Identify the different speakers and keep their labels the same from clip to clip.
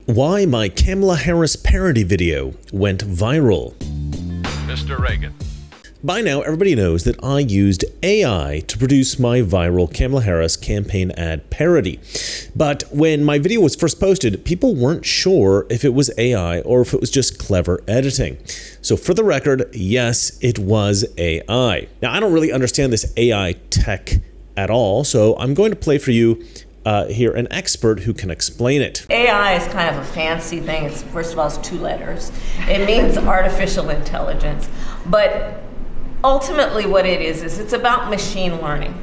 Speaker 1: Why my Kamala Harris parody video went viral.
Speaker 2: Mr. Reagan.
Speaker 1: By now, everybody knows that I used AI to produce my viral Kamala Harris campaign ad parody. But when my video was first posted, people weren't sure if it was AI or if it was just clever editing. So for the record, yes, it was AI. Now, I don't really understand this AI tech at all, so I'm going to play for you here an expert who can explain it.
Speaker 3: AI is kind of a fancy thing. It's, first of all, it's 2 letters. It means artificial intelligence. But ultimately what it is it's about machine learning.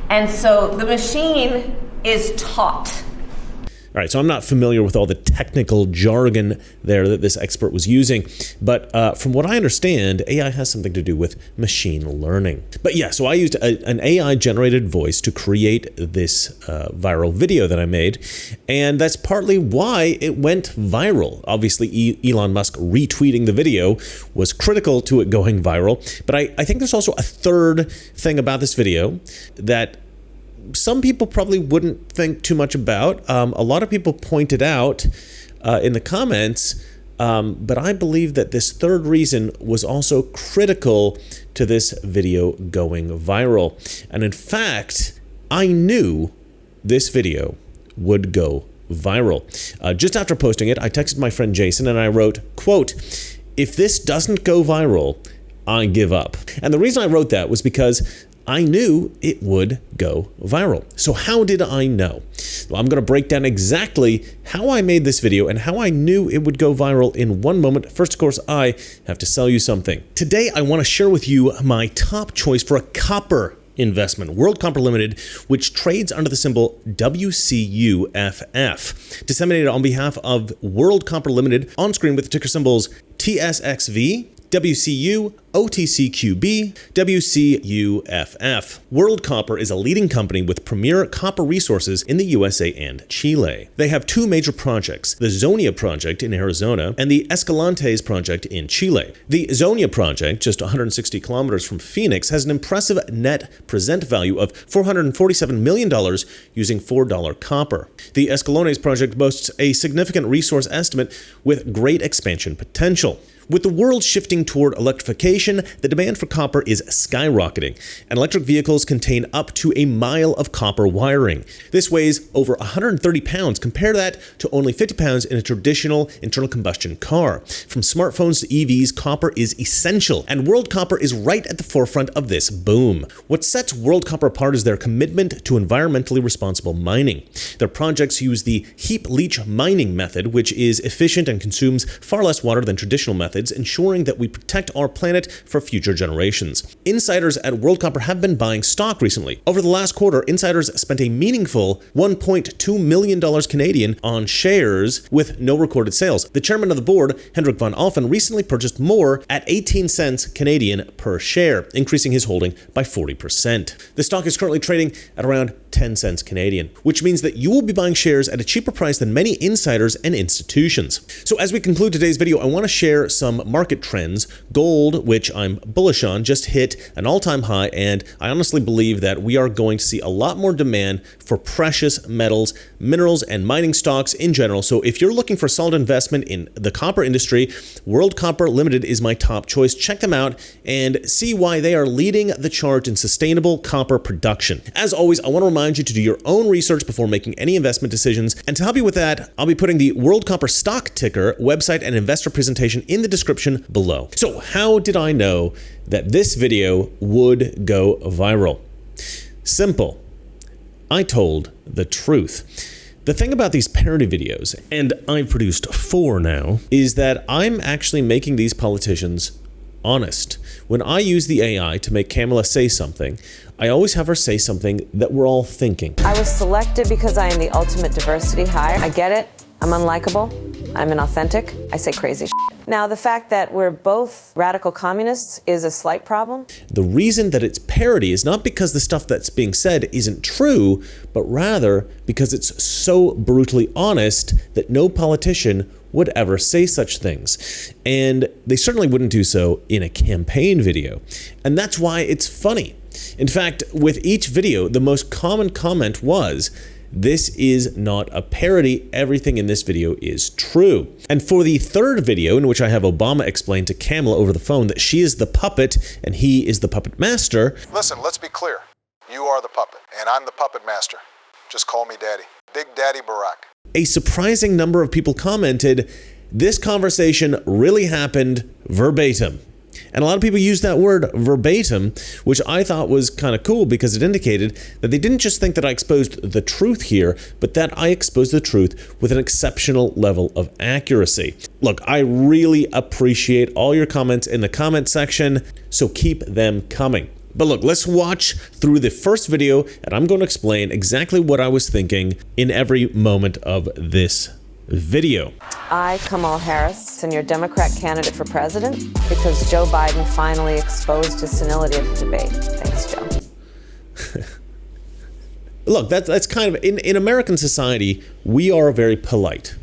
Speaker 3: And so the machine is taught.
Speaker 1: All right, so I'm not familiar with all the technical jargon there that this expert was using, but from what I understand, AI has something to do with machine learning. But yeah, so I used an AI-generated voice to create this viral video that I made, and that's partly why it went viral. Obviously, Elon Musk retweeting the video was critical to it going viral, but I think there's also a third thing about this video that some people probably wouldn't think too much about. A lot of people pointed out in the comments, but I believe that this third reason was also critical to this video going viral. And in fact, I knew this video would go viral. Just after posting it, I texted my friend Jason and I wrote, quote, "If this doesn't go viral, I give up." And the reason I wrote that was because I knew it would go viral. So how did I know? Well, I'm going to break down exactly how I made this video and how I knew it would go viral in one moment. First, of course, I have to sell you something. Today, I want to share with you my top choice for a copper investment, World Copper Limited, which trades under the symbol WCUFF. Disseminated on behalf of World Copper Limited, on screen with the ticker symbols TSXV, WCU, OTCQB, WCUFF. World Copper is a leading company with premier copper resources in the USA and Chile. They have 2 major projects, the Zonia project in Arizona and the Escalantes project in Chile. The Zonia project, just 160 kilometers from Phoenix, has an impressive net present value of $447 million using $4 copper. The Escalantes project boasts a significant resource estimate with great expansion potential. With the world shifting toward electrification, the demand for copper is skyrocketing, and electric vehicles contain up to a mile of copper wiring. This weighs over 130 pounds. Compare that to only 50 pounds in a traditional internal combustion car. From smartphones to EVs, copper is essential, and World Copper is right at the forefront of this boom. What sets World Copper apart is their commitment to environmentally responsible mining. Their projects use the heap leach mining method, which is efficient and consumes far less water than traditional methods, ensuring that we protect our planet for future generations. Insiders at World Copper have been buying stock recently. Over the last quarter, insiders spent a meaningful $1.2 million Canadian on shares with no recorded sales. The chairman of the board, Hendrik van Alphen, recently purchased more at 18 cents Canadian per share, increasing his holding by 40%. The stock is currently trading at around 10 cents Canadian, which means that you will be buying shares at a cheaper price than many insiders and institutions. So as we conclude today's video, I want to share some market trends. Gold, which I'm bullish on, just hit an all-time high, and I honestly believe that we are going to see a lot more demand for precious metals, minerals, and mining stocks in general. So if you're looking for solid investment in the copper industry, World Copper Limited is my top choice. Check them out and see why they are leading the charge in sustainable copper production. As always, I want to remind you to do your own research before making any investment decisions. And to help you with that, I'll be putting the World Copper stock ticker, website, and investor presentation in the description below. So how did I know that this video would go viral? Simple. I told the truth. The thing about these parody videos, and I've produced 4 now, is that I'm actually making these politicians honest. When I use the AI to make Kamala say something, I always have her say something that we're all thinking.
Speaker 4: I was selected because I am the ultimate diversity hire. I get it. I'm unlikable. I'm inauthentic. I say crazy shit. Now, the fact that we're both radical communists is a slight problem.
Speaker 1: The reason that it's parody is not because the stuff that's being said isn't true, but rather because it's so brutally honest that no politician would ever say such things. And they certainly wouldn't do so in a campaign video. And that's why it's funny. In fact, with each video, the most common comment was, This is not a parody. Everything in this video is true. And for the third video, in which I have Obama explain to Kamala over the phone that she is the puppet and he is the puppet master.
Speaker 5: Listen, let's be clear. You are the puppet, and I'm the puppet master. Just call me Daddy. Big Daddy Barack.
Speaker 1: A surprising number of people commented, this conversation really happened verbatim. And a lot of people use that word verbatim, which I thought was kind of cool because it indicated that they didn't just think that I exposed the truth here, but that I exposed the truth with an exceptional level of accuracy. Look, I really appreciate all your comments in the comment section, so keep them coming. But look, let's watch through the first video, and I'm going to explain exactly what I was thinking in every moment of this video.
Speaker 4: I, Kamala Harris, am your Democrat candidate for president because Joe Biden finally exposed his senility at the debate. Thanks, Joe.
Speaker 1: Look, that's kind of, in American society, we are very polite.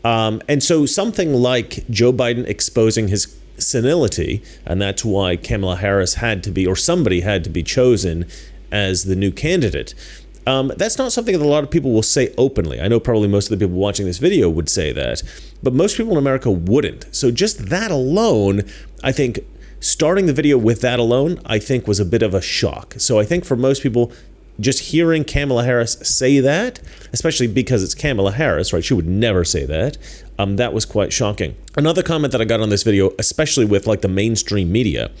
Speaker 1: And so something like Joe Biden exposing his senility, and that's why Kamala Harris had to be, or somebody had to be chosen as the new candidate. That's not something that a lot of people will say openly. I know probably most of the people watching this video would say that, but most people in America wouldn't. So just that alone, I think, starting the video with that alone, I think was a bit of a shock. So I think for most people, just hearing Kamala Harris say that, especially because it's Kamala Harris, right? She would never say that. That was quite shocking. Another comment that I got on this video, especially with like the mainstream media,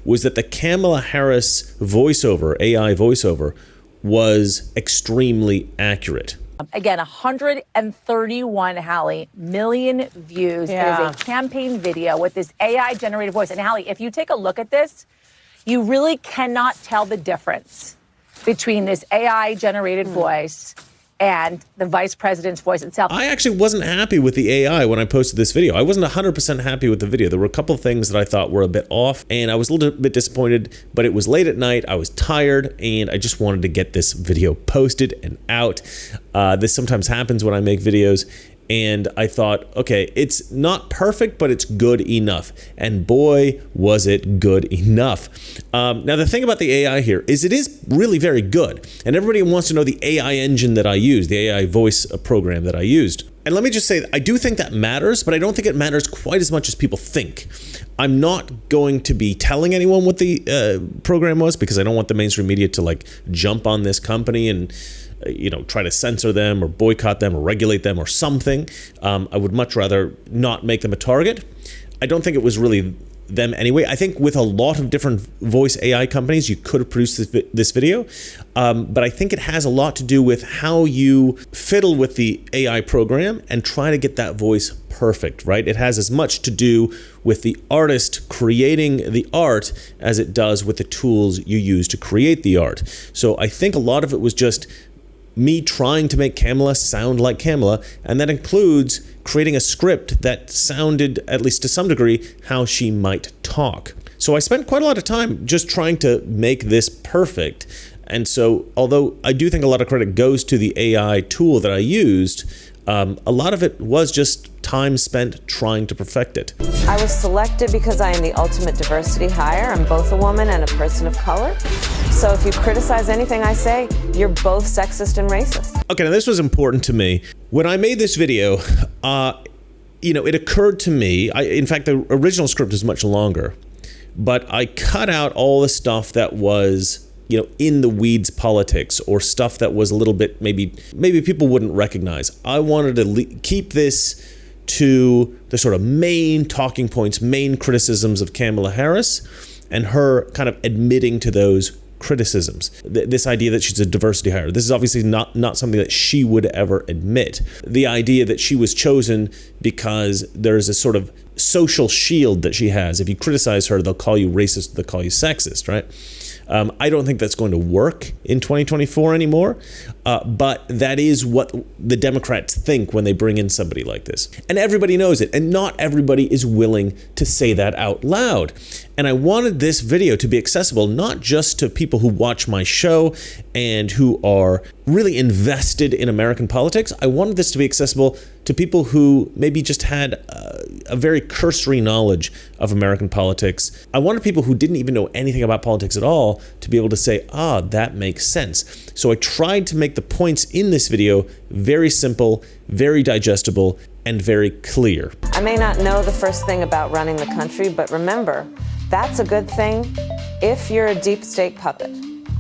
Speaker 1: was that the Kamala Harris voiceover, AI voiceover, was extremely accurate.
Speaker 6: Again, 131, Hallie, million views.
Speaker 7: Yeah.
Speaker 6: It is a campaign video with this AI-generated voice. And Hallie, if you take a look at this, you really cannot tell the difference between this AI-generated voice and the vice president's voice itself.
Speaker 1: I actually wasn't happy with the AI when I posted this video. I wasn't 100% happy with the video. There were a couple of things that I thought were a bit off, and I was a little bit disappointed, but it was late at night, I was tired, and I just wanted to get this video posted and out. This sometimes happens when I make videos, and I thought, okay, it's not perfect, but it's good enough. And boy, was it good enough. Now, the thing about the AI here is it is really very good. And everybody wants to know the AI engine that I use, the AI voice program that I used. And let me just say, I do think that matters, but I don't think it matters quite as much as people think. I'm not going to be telling anyone what the program was because I don't want the mainstream media to like jump on this company and try to censor them or boycott them or regulate them or something. I would much rather not make them a target. I don't think it was really them anyway. I think with a lot of different voice AI companies, you could have produced this video, but I think it has a lot to do with how you fiddle with the AI program and try to get that voice perfect, right? It has as much to do with the artist creating the art as it does with the tools you use to create the art. So I think a lot of it was just me trying to make Kamala sound like Kamala, and that includes creating a script that sounded, at least to some degree, how she might talk. So I spent quite a lot of time just trying to make this perfect. And so, although I do think a lot of credit goes to the AI tool that I used, a lot of it was just time spent trying to perfect it.
Speaker 4: I was selected because I am the ultimate diversity hire. I'm both a woman and a person of color. So if you criticize anything I say, you're both sexist and racist.
Speaker 1: Okay, now this was important to me. When I made this video, it occurred to me, in fact, the original script is much longer, but I cut out all the stuff that was in the weeds politics or stuff that was a little bit maybe people wouldn't recognize. I wanted to keep this to the sort of main talking points, main criticisms of Kamala Harris and her kind of admitting to those criticisms. This idea that she's a diversity hire. This is obviously not something that she would ever admit. The idea that she was chosen because there's a sort of social shield that she has. If you criticize her, they'll call you racist, they'll call you sexist, right? I don't think that's going to work in 2024 anymore, but that is what the Democrats think when they bring in somebody like this. And everybody knows it, and not everybody is willing to say that out loud. And I wanted this video to be accessible not just to people who watch my show and who are really invested in American politics. I wanted this to be accessible to people who maybe just had a very cursory knowledge of American politics. I wanted people who didn't even know anything about politics at all to be able to say, that makes sense. So I tried to make the points in this video very simple, very digestible, and very clear.
Speaker 4: I may not know the first thing about running the country, but remember, that's a good thing if you're a deep state puppet.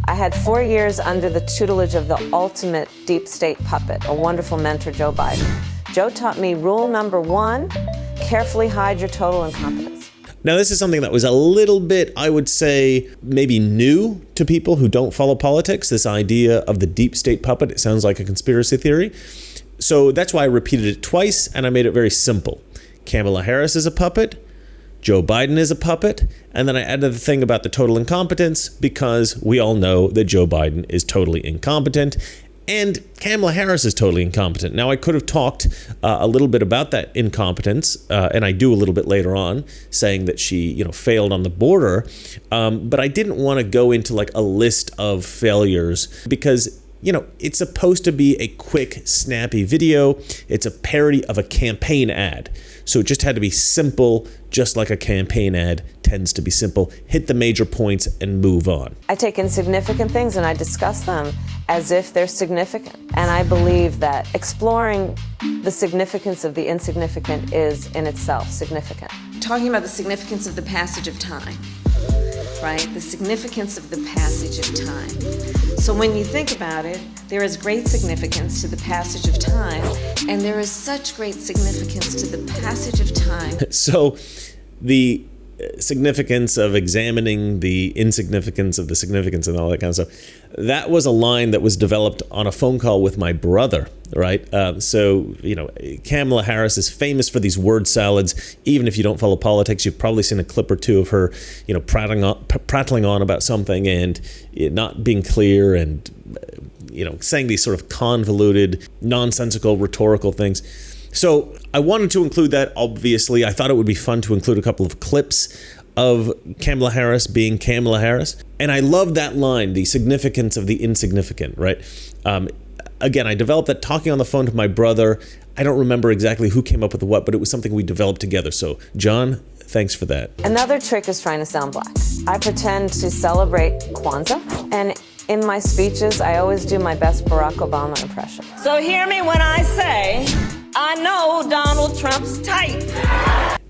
Speaker 4: I had 4 years under the tutelage of the ultimate deep state puppet, a wonderful mentor, Joe Biden. Joe taught me rule number 1, carefully hide your total incompetence.
Speaker 1: Now, this is something that was a little bit, I would say, maybe new to people who don't follow politics, this idea of the deep state puppet. It sounds like a conspiracy theory. So that's why I repeated it twice, and I made it very simple. Kamala Harris is a puppet. Joe Biden is a puppet. And then I added the thing about the total incompetence because we all know that Joe Biden is totally incompetent and Kamala Harris is totally incompetent. Now, I could have talked a little bit about that incompetence, and I do a little bit later on, saying that she, failed on the border. But I didn't want to go into like a list of failures because it's supposed to be a quick, snappy video. It's a parody of a campaign ad. So it just had to be simple, just like a campaign ad tends to be simple. Hit the major points and move on.
Speaker 4: I take insignificant things and I discuss them as if they're significant. And I believe that exploring the significance of the insignificant is in itself significant.
Speaker 7: Talking about the significance of the passage of time, right? The significance of the passage of time. So when you think about it, there is great significance to the passage of time, and there is such great significance to the passage of time.
Speaker 1: So the significance of examining the insignificance of the significance and all that kind of stuff, that was a line that was developed on a phone call with my brother, right? So Kamala Harris is famous for these word salads. Even if you don't follow politics, you've probably seen a clip or two of her, prattling on about something and it not being clear and, saying these sort of convoluted, nonsensical, rhetorical things. So I wanted to include that, obviously. I thought it would be fun to include a couple of clips of Kamala Harris being Kamala Harris. And I love that line, the significance of the insignificant, right? Again, I developed that talking on the phone to my brother. I don't remember exactly who came up with the what, but it was something we developed together. So, John, thanks for that.
Speaker 4: Another trick is trying to sound black. I pretend to celebrate Kwanzaa, and in my speeches, I always do my best Barack Obama impression.
Speaker 3: So hear me when I say, I know Donald Trump's type.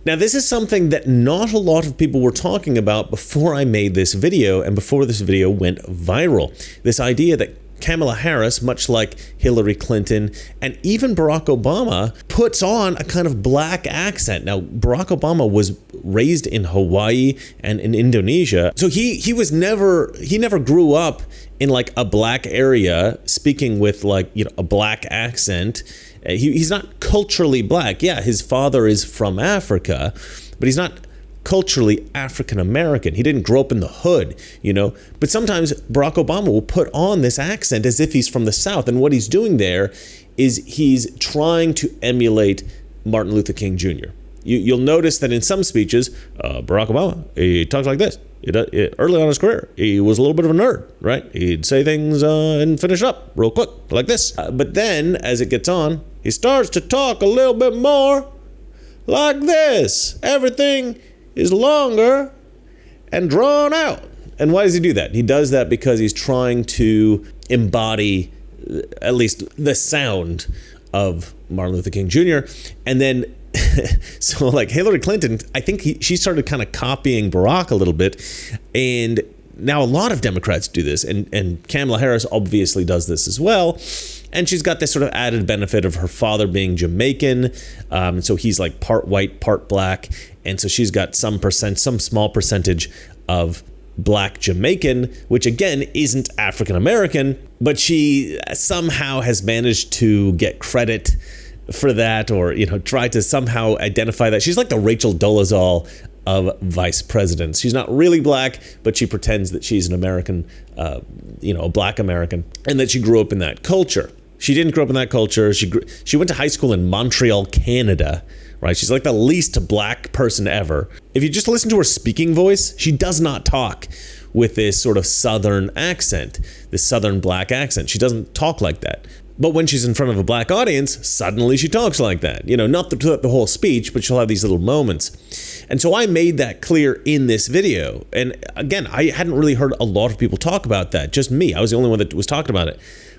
Speaker 1: Now, this is something that not a lot of people were talking about before I made this video and before this video went viral. This idea that Kamala Harris, much like Hillary Clinton and even Barack Obama, puts on a kind of black accent. Now, Barack Obama was raised in Hawaii and in Indonesia, so he never grew up in like a black area speaking with like a black accent. He's not culturally black. Yeah, his father is from Africa, but he's not culturally African American. He didn't grow up in the hood, But sometimes Barack Obama will put on this accent as if he's from the South. And what he's doing there is he's trying to emulate Martin Luther King Jr. You'll notice that in some speeches, Barack Obama, he talks like this. Early on in his career, he was a little bit of a nerd, right? He'd say things and finish up real quick, like this. But then, as it gets on, he starts to talk a little bit more like this. Everything is longer and drawn out. And why does he do that? He does that because he's trying to embody at least the sound of Martin Luther King Jr. And then, so like Hillary Clinton, I think she started kind of copying Barack a little bit. And now a lot of Democrats do this. And Kamala Harris obviously does this as well. And she's got this sort of added benefit of her father being Jamaican. So he's like part white, part black. And so she's got some small percentage of black Jamaican, which again isn't African American, but she somehow has managed to get credit for that, or try to somehow identify that. She's like the Rachel Dolezal of vice presidents. She's not really black, but she pretends that she's an American, a black American, and that she grew up in that culture. She didn't grow up in that culture. She went to high school in Montreal, Canada, right? She's like the least black person ever. If you just listen to her speaking voice, she does not talk with this sort of Southern accent, this Southern black accent. She doesn't talk like that. But when she's in front of a black audience, suddenly she talks like that. You know, not the whole speech, but she'll have these little moments. And so I made that clear in this video. And again, I hadn't really heard a lot of people talk about that. Just me. I was the only one that was talking about it.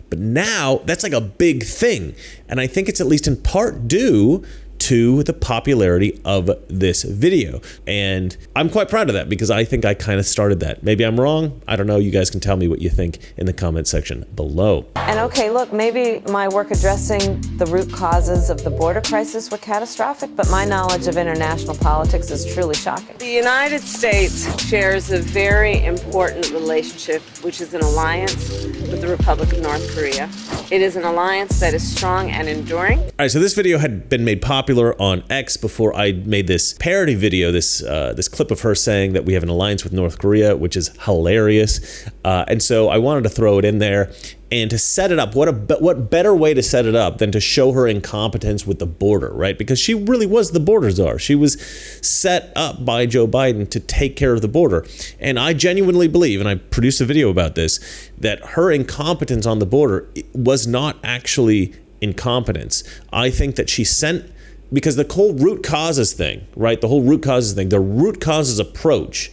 Speaker 1: But now that's like a big thing. And I think it's at least in part due to the popularity of this video. And I'm quite proud of that because I think I kind of started that. Maybe I'm wrong. I don't know. You guys can tell me what you think in the comment section below.
Speaker 4: And okay, look, maybe my work addressing the root causes of the border crisis were catastrophic, but my knowledge of international politics is truly shocking. The United States shares a very important relationship, which is an alliance with the Republic of North Korea. It is an alliance that is strong and enduring.
Speaker 1: All right, so this video had been made popular on X before I made this parody video, this clip of her saying that we have an alliance with North Korea, which is hilarious. And so I wanted to throw it in there and to set it up. What better way to set it up than to show her incompetence with the border, right? Because she really was the border czar. She was set up by Joe Biden to take care of the border. And I genuinely believe, and I produced a video about this, that her incompetence on the border was not actually incompetence. I think that she sent, because the whole root causes thing, right? The root causes approach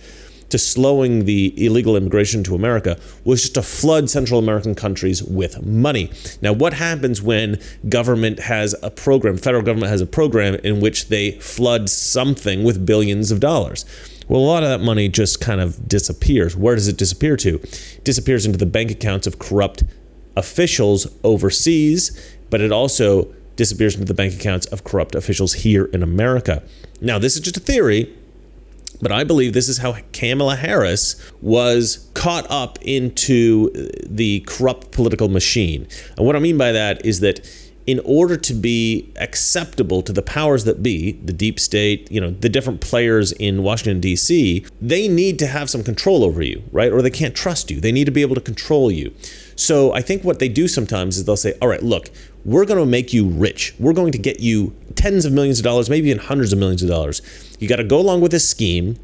Speaker 1: to slowing the illegal immigration to America was just to flood Central American countries with money. Now, what happens when government has a program, federal government has a program in which they flood something with billions of dollars? Well, a lot of that money just kind of disappears. Where does it disappear to? It disappears into the bank accounts of corrupt officials overseas, but it also disappears into the bank accounts of corrupt officials here in America. Now, this is just a theory, but I believe this is how Kamala Harris was caught up into the corrupt political machine. And what I mean by that is that in order to be acceptable to the powers that be, the deep state, you know, the different players in Washington, D.C., they need to have some control over you, right? Or they can't trust you. They need to be able to control you. So I think what they do sometimes is they'll say, all right, look, we're going to make you rich. We're going to get you tens of millions of dollars, maybe even hundreds of millions of dollars. You got to go along with this scheme.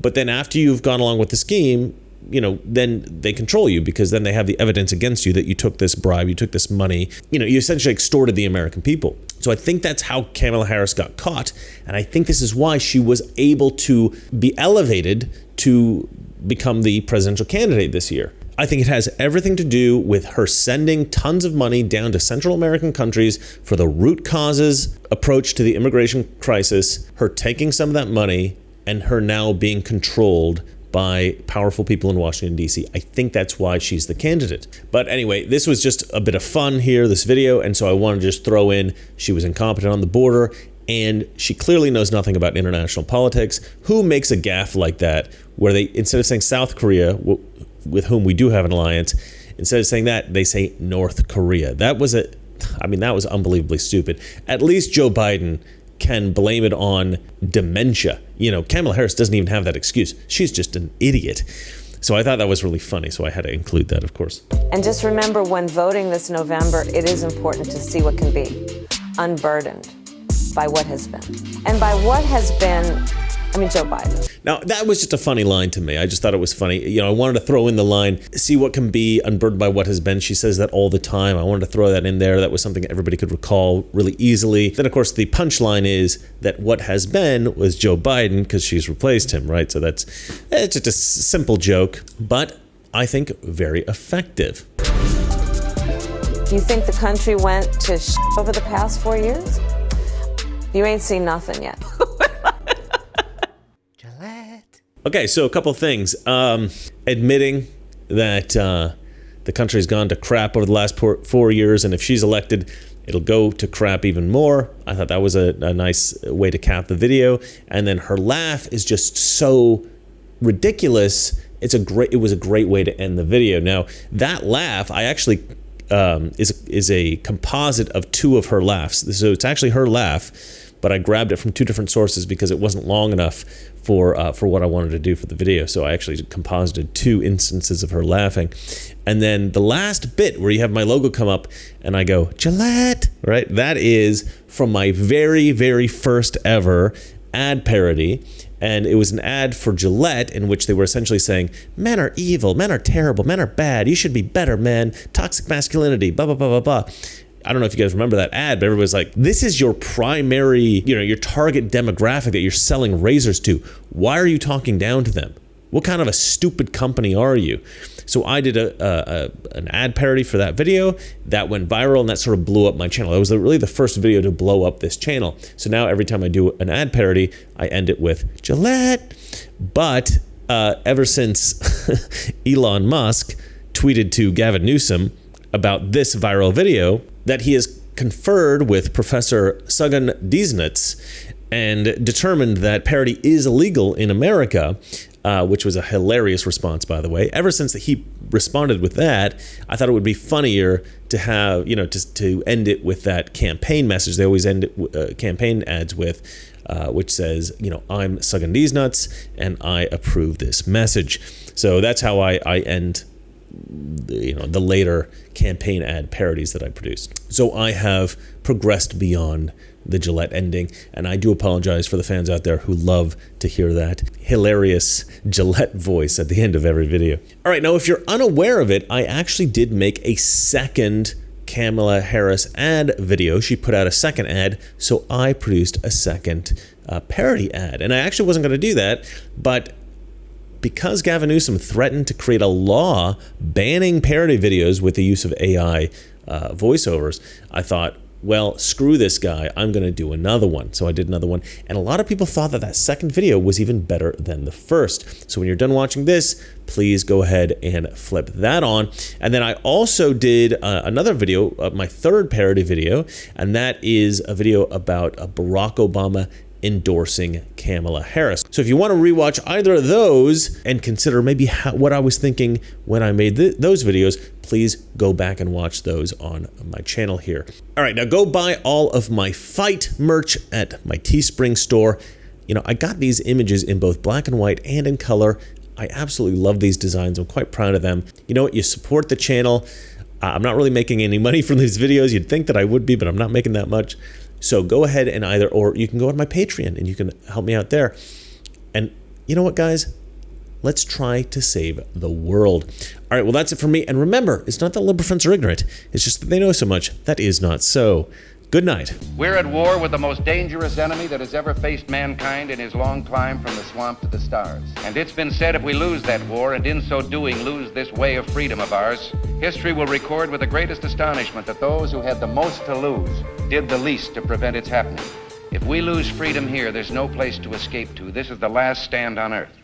Speaker 1: But then after you've gone along with the scheme, you know, then they control you because then they have the evidence against you that you took this bribe, you took this money, you know, you essentially extorted the American people. So I think that's how Kamala Harris got caught. And I think this is why she was able to be elevated to become the presidential candidate this year. I think it has everything to do with her sending tons of money down to Central American countries for the root causes approach to the immigration crisis, her taking some of that money, and her now being controlled by powerful people in Washington, D.C. I think that's why she's the candidate. But anyway, this was just a bit of fun here, this video, and so I wanted to just throw in she was incompetent on the border, and she clearly knows nothing about international politics. Who makes a gaffe like that, where they, instead of saying South Korea, with whom we do have an alliance, instead of saying that, they say North Korea. That was unbelievably stupid. At least Joe Biden can blame it on dementia. You know, Kamala Harris doesn't even have that excuse. She's just an idiot. So I thought that was really funny, so I had to include that, of course.
Speaker 4: And just remember, when voting this November, it is important to see what can be unburdened by what has been. And by what has been, I mean, Joe Biden.
Speaker 1: Now, that was just a funny line to me. I just thought it was funny. You know, I wanted to throw in the line, see what can be unburdened by what has been. She says that all the time. I wanted to throw that in there. That was something everybody could recall really easily. Then, of course, the punchline is that what has been was Joe Biden because she's replaced him, right? So it's just a simple joke, but I think very effective.
Speaker 4: Do you think the country went to shit over the past 4 years? You ain't seen nothing yet.
Speaker 1: Okay, so a couple things. Admitting that the country's gone to crap over the last 4 years, and if she's elected, it'll go to crap even more. I thought that was a nice way to cap the video. And then her laugh is just so ridiculous. It was a great way to end the video. Now, that laugh, I actually is a composite of two of her laughs. So it's actually her laugh, but I grabbed it from two different sources because it wasn't long enough for what I wanted to do for the video. So I actually composited two instances of her laughing. And then the last bit where you have my logo come up and I go, Gillette, right? That is from my very, very first ever ad parody. And it was an ad for Gillette in which they were essentially saying, men are evil, men are terrible, men are bad, you should be better, man, toxic masculinity, blah, blah, blah, blah, blah. I don't know if you guys remember that ad, but everybody's like, this is your primary, your target demographic that you're selling razors to. Why are you talking down to them? What kind of a stupid company are you? So I did an ad parody for that video that went viral, and that sort of blew up my channel. It was really the first video to blow up this channel. So now every time I do an ad parody, I end it with Gillette. But ever since Elon Musk tweeted to Gavin Newsom about this viral video, that he has conferred with Professor Sugan Diesnitz and determined that parody is illegal in America, which was a hilarious response, by the way. Ever since he responded with that, I thought it would be funnier to have, to end it with that campaign message. They always end campaign ads with, which says, I'm Sugan Diesnuts and I approve this message. So that's how I end the later campaign ad parodies that I produced. So I have progressed beyond the Gillette ending, and I do apologize for the fans out there who love to hear that hilarious Gillette voice at the end of every video. All right, now if you're unaware of it, I actually did make a second Kamala Harris ad video. She put out a second ad, so I produced a second parody ad. And I actually wasn't going to do that, but because Gavin Newsom threatened to create a law banning parody videos with the use of AI voiceovers, I thought, well, screw this guy, I'm going to do another one. So I did another one, and a lot of people thought that that second video was even better than the first. So when you're done watching this, please go ahead and flip that on. And then I also did another video, my third parody video, and that is a video about Barack Obama endorsing Kamala Harris. So if you want to rewatch either of those and consider maybe what I was thinking when I made those videos, please go back and watch those on my channel here. All right, now go buy all of my fight merch at my Teespring store. I got these images in both black and white and in color. I absolutely love these designs. I'm quite proud of them. You know what? You support the channel. I'm not really making any money from these videos. You'd think that I would be, but I'm not making that much. So go ahead and or you can go on my Patreon and you can help me out there. And you know what, guys? Let's try to save the world. All right, well, that's it for me. And remember, it's not that liberal friends are ignorant. It's just that they know so much. That is not so. Good night.
Speaker 8: We're at war with the most dangerous enemy that has ever faced mankind in his long climb from the swamp to the stars. And it's been said if we lose that war, and in so doing lose this way of freedom of ours, history will record with the greatest astonishment that those who had the most to lose did the least to prevent its happening. If we lose freedom here, there's no place to escape to. This is the last stand on earth.